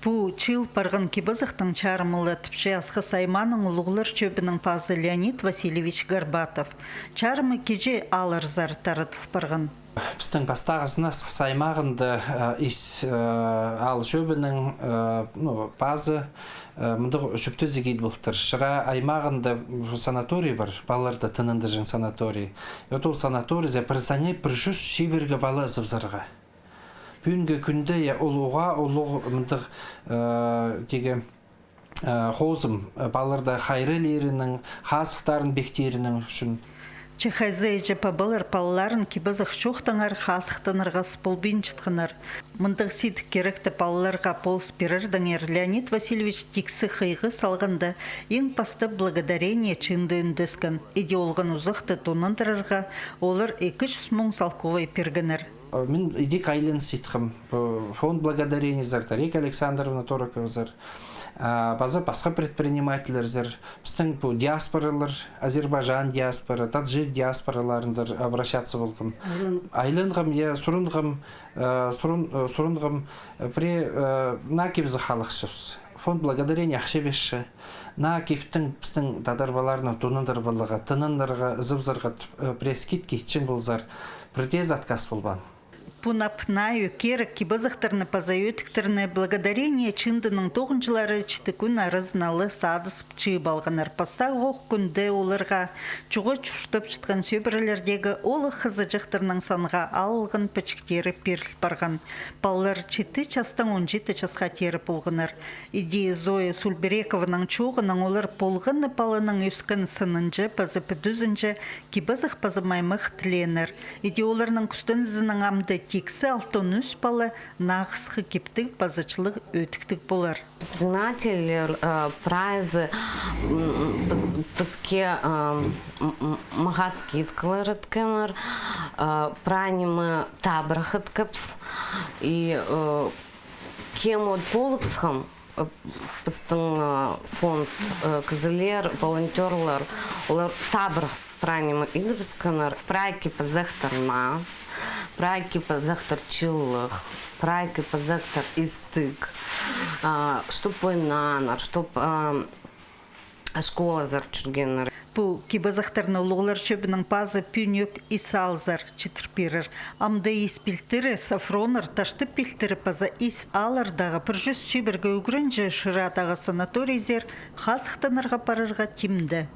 Пу чил парган кибызықтың чарымылы тіпше асқы сайманың ұлығылыр чөбінің пазы Леонид Васильевич Горбатов. Чарымы кеже алыр зар тарытыл парган. Біздің бастағысына асқы саймағынды ал чөбінің пазы мұндық шөпті зегейд бұлттыр. Шыра аймағында санаторий бар, балаларды тынынды жын санаторий. Ол санаторий зәпірсане бір жүз шеберге балы зыбзарға. Бүгінгі күнде ұлуға мұндық қозым баларда хайрелерінің, хасықтарын бектерінің үшін. Чехайзы жапа балар палларын кибызық шоқтаңар хасықтанырға сполбин чытқынар. Мұндық сит керекті палларға полс берірдіңер Леонид Васильевич тиксі қиғы салғанда ең пасты благодарение чынды үндескен. Идеолған ұзақты тонындырырға олар 200 мың салковай пергінер. Мен идек айлын ситқым. Фонд благодарения зар, Тарика Александровна Торокова зар. База басқа предпринимателер зар. Біздің диаспоралар, Азербайжан диаспора, Таджик диаспораларын зар обращаться болғым. Айлынғым, сұрынғым, накебізі халықшывыз. Фонд благодарения ақшы беші. Накептің біздің тадарбаларына тонындар болыға, тынындарға, зыбзарға прескит кетчен болзар. Бірдез отказ болбан. Пунапнаю керек кибызықтырны пазаютықтырны благодарение чындының тоғынчылары чітікін арызналы садыс пчы балғанар. Паста оқ күнді оларға чуғы чуштып чытқан сөбірілердегі олы қызыжықтырның санға алғын пәчіктері періл барған. Балалар 7 частан 17 часқа тері болғынар. Идея Зоя Сульберекованың чоғының олар болғыны балының үскін сынынжы, пазы пүдізінжі кибызық пазы маймық тіленер. Идеоларының күстін ізінің амды тексы алтын үс балы нағысқы кептік базычылық өтіктік болар. Предприниматель прайзы бізге мағатский иткалар өткенер, прайнимы табырық өткіпс. И кем от болыпсқым, біздің фонд кізілер, волонтерлар, олар табырық прайнимы идіпсканар, прайки пазақтарма, прайки пазақтар чылық, прайки пазақтар истык, чтоб ойнанар, чтоб школа зар чүргенер. Бұл кибазақтарны ұлғылар чөбінің пазы пүнек исалзар читірперір. Амды испілтірі сафроныр ташты пілтірі паза ис алырдағы бір жүз шебіргі үгірінжі шырадағы санаторий зер хасықтанырға парырға тимді.